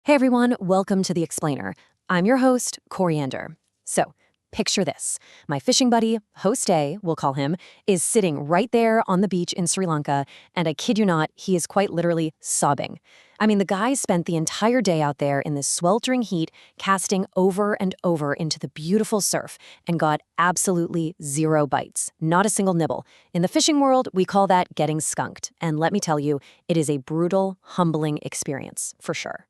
Hey everyone, welcome to The Explainer. I'm your host, Coriander. So, picture this. My fishing buddy, Host A, we'll call him, is sitting right there on the beach in Sri Lanka, and I kid you not, he is quite literally sobbing. I mean, the guy spent the entire day out there in this sweltering heat, casting over and over into the beautiful surf, and got absolutely zero bites, not a single nibble. In the fishing world, we call that getting skunked, and let me tell you, it is a brutal, humbling experience, for sure.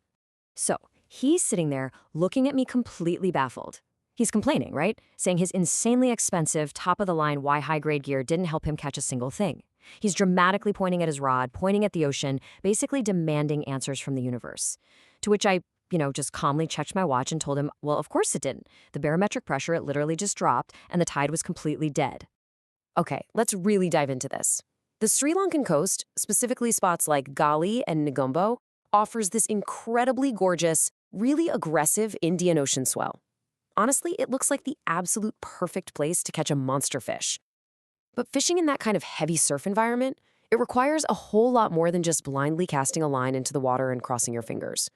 So, he's sitting there looking at me completely baffled. He's complaining, right? Saying his insanely expensive, top-of-the-line Y-high-grade gear didn't help him catch a single thing. He's dramatically pointing at his rod, pointing at the ocean, basically demanding answers from the universe. To which I, just calmly checked my watch and told him, well, of course it didn't. The barometric pressure, it literally just dropped, and the tide was completely dead. Okay, let's really dive into this. The Sri Lankan coast, specifically spots like Gali and Negombo, offers this incredibly gorgeous, really aggressive Indian Ocean swell. Honestly, it looks like the absolute perfect place to catch a monster fish. But fishing in that kind of heavy surf environment, it requires a whole lot more than just blindly casting a line into the water and crossing your fingers.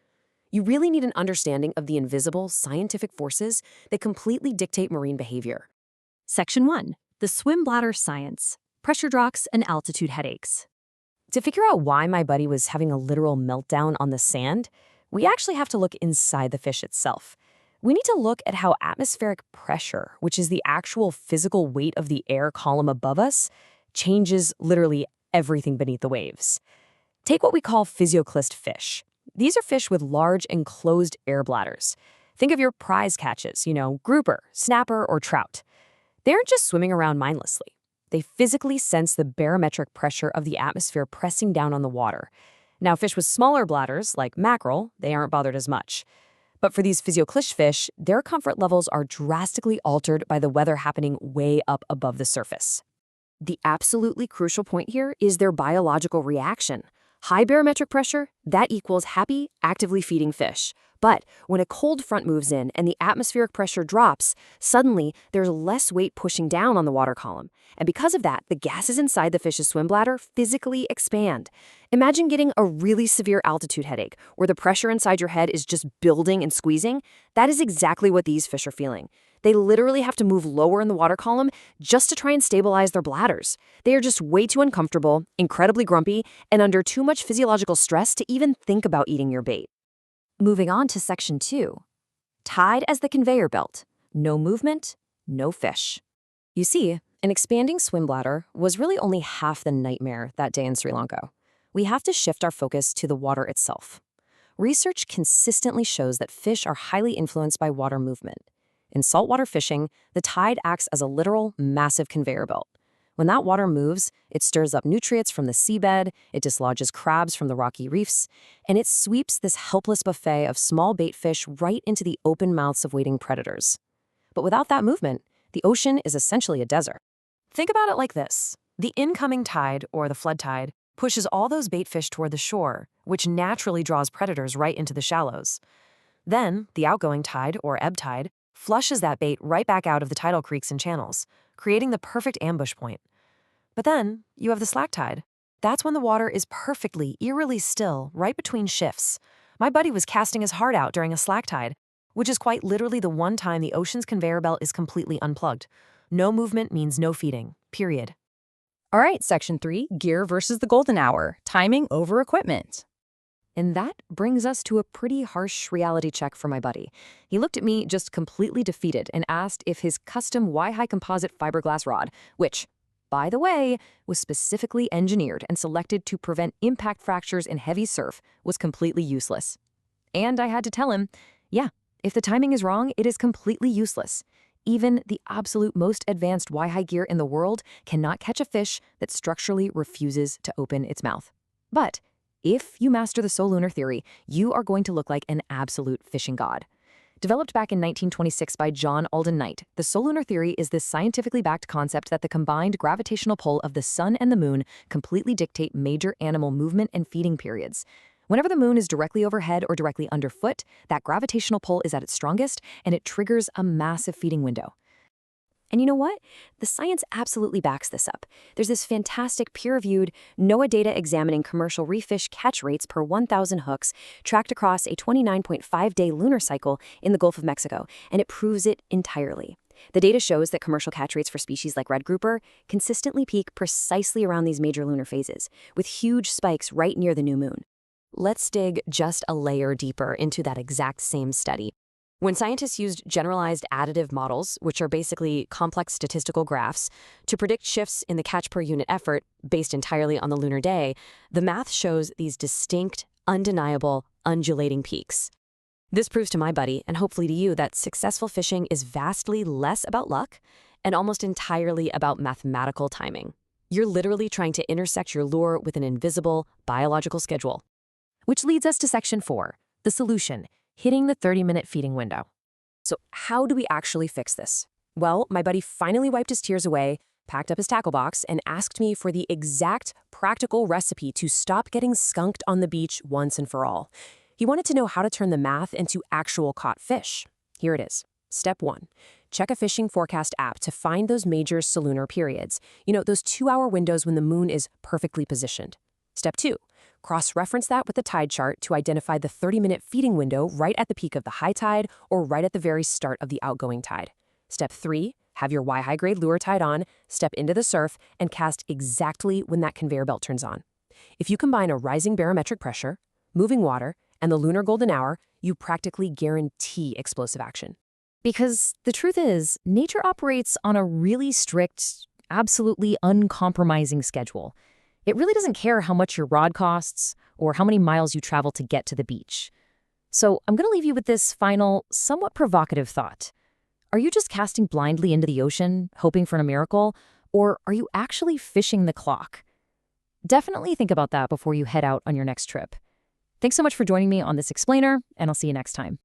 You really need an understanding of the invisible, scientific forces that completely dictate marine behavior. Section 1. The Swim Bladder Science. Pressure Drops and Altitude Headaches. To figure out why my buddy was having a literal meltdown on the sand, we actually have to look inside the fish itself. We need to look at how atmospheric pressure, which is the actual physical weight of the air column above us, changes literally everything beneath the waves. Take what we call physioclist fish. These are fish with large enclosed air bladders. Think of your prize catches, grouper, snapper, or trout. They aren't just swimming around mindlessly. They physically sense the barometric pressure of the atmosphere pressing down on the water. Now, fish with smaller bladders, like mackerel, they aren't bothered as much. But for these physioclist fish, their comfort levels are drastically altered by the weather happening way up above the surface. The absolutely crucial point here is their biological reaction. High barometric pressure, that equals happy, actively feeding fish. But when a cold front moves in and the atmospheric pressure drops, suddenly there's less weight pushing down on the water column. And because of that, the gases inside the fish's swim bladder physically expand. Imagine getting a really severe altitude headache, where the pressure inside your head is just building and squeezing. That is exactly what these fish are feeling. They literally have to move lower in the water column just to try and stabilize their bladders. They are just way too uncomfortable, incredibly grumpy, and under too much physiological stress to even think about eating your bait. Moving on to Section 2. Tide as the conveyor belt. No movement, no fish. You see, an expanding swim bladder was really only half the nightmare that day in Sri Lanka. We have to shift our focus to the water itself. Research consistently shows that fish are highly influenced by water movement. In saltwater fishing, the tide acts as a literal, massive conveyor belt. When that water moves, it stirs up nutrients from the seabed, it dislodges crabs from the rocky reefs, and it sweeps this helpless buffet of small bait fish right into the open mouths of waiting predators. But without that movement, the ocean is essentially a desert. Think about it like this. The incoming tide, or the flood tide, pushes all those bait fish toward the shore, which naturally draws predators right into the shallows. Then, the outgoing tide, or ebb tide, flushes that bait right back out of the tidal creeks and channels, creating the perfect ambush point. But then, you have the slack tide. That's when the water is perfectly, eerily still, right between shifts. My buddy was casting his heart out during a slack tide, which is quite literally the one time the ocean's conveyor belt is completely unplugged. No movement means no feeding, period. All right, Section 3, gear versus the golden hour, timing over equipment. And that brings us to a pretty harsh reality check for my buddy. He looked at me just completely defeated and asked if his custom Y-high composite fiberglass rod, which, by the way, was specifically engineered and selected to prevent impact fractures in heavy surf, was completely useless. And I had to tell him, yeah, if the timing is wrong, it is completely useless. Even the absolute most advanced Y-high gear in the world cannot catch a fish that structurally refuses to open its mouth. But if you master the solunar theory, you are going to look like an absolute fishing god. Developed back in 1926 by John Alden Knight, the solunar theory is this scientifically backed concept that the combined gravitational pull of the sun and the moon completely dictate major animal movement and feeding periods. Whenever the moon is directly overhead or directly underfoot, that gravitational pull is at its strongest, and it triggers a massive feeding window. And you know what? The science absolutely backs this up. There's this fantastic peer-reviewed NOAA data examining commercial reef fish catch rates per 1,000 hooks tracked across a 29.5-day lunar cycle in the Gulf of Mexico, and it proves it entirely. The data shows that commercial catch rates for species like red grouper consistently peak precisely around these major lunar phases, with huge spikes right near the new moon. Let's dig just a layer deeper into that exact same study. When scientists used generalized additive models, which are basically complex statistical graphs, to predict shifts in the catch per unit effort based entirely on the lunar day, the math shows these distinct, undeniable, undulating peaks. This proves to my buddy, and hopefully to you, that successful fishing is vastly less about luck and almost entirely about mathematical timing. You're literally trying to intersect your lure with an invisible biological schedule. Which leads us to section 4, the solution, hitting the 30-minute feeding window. So how do we actually fix this? Well, my buddy finally wiped his tears away, packed up his tackle box, and asked me for the exact practical recipe to stop getting skunked on the beach once and for all. He wanted to know how to turn the math into actual caught fish. Here it is. Step 1. Check a fishing forecast app to find those major solunar periods. Those 2-hour windows when the moon is perfectly positioned. Step 2. Cross-reference that with the tide chart to identify the 30-minute feeding window right at the peak of the high tide or right at the very start of the outgoing tide. Step 3. Have your Y-high grade lure tied on, step into the surf, and cast exactly when that conveyor belt turns on. If you combine a rising barometric pressure, moving water, and the lunar golden hour, you practically guarantee explosive action. Because the truth is, nature operates on a really strict, absolutely uncompromising schedule. It really doesn't care how much your rod costs or how many miles you travel to get to the beach. So I'm going to leave you with this final, somewhat provocative thought. Are you just casting blindly into the ocean, hoping for a miracle, or are you actually fishing the clock? Definitely think about that before you head out on your next trip. Thanks so much for joining me on this explainer, and I'll see you next time.